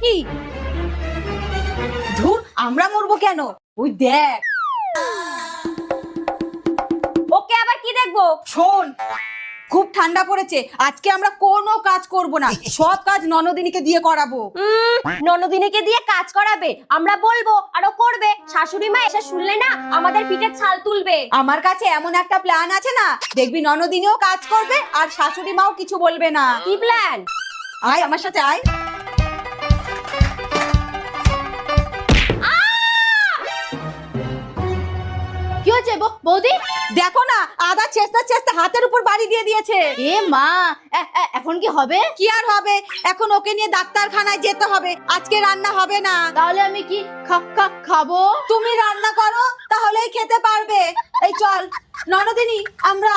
কি? ধুর, আমরা মরবো কেন? ওই দেখ। ওকে আবার কি দেখবো? শোন, খুব ঠান্ডা পড়েছে, আজকে আমরা কোনো কাজ করব না, সব কাজ ননদিনীকে দিয়ে করাবো। ননদিনীকে দিয়ে কাজ করাবে? আমরা বলবো আর ও করবে। শাশুড়ি মা এসে শুনলে না আমাদের পিঠের ছাল তুলবে। আমার কাছে এমন একটা প্ল্যান আছে না, দেখবি ননদিনীও কাজ করবে আর শাশুড়ি মাও কিছু বলবে না। কি প্ল্যান? আয় আমার সাথে আয়। কি হয়েছে বৌদি? দেখো না, আদা চেষ্টা চেষ্টা হাতের উপর বাড়ি দিয়ে দিয়েছে। এ মা, এখন কি হবে? কি আর হবে, এখন ওকে নিয়ে ডাক্তারখানায় যেতে হবে, আজকে রান্না হবে না। তাহলে আমি কি খাবো? তুমি রান্না করো, তাহলেই খেতে পারবে। এই চল ননদিনী, আমরা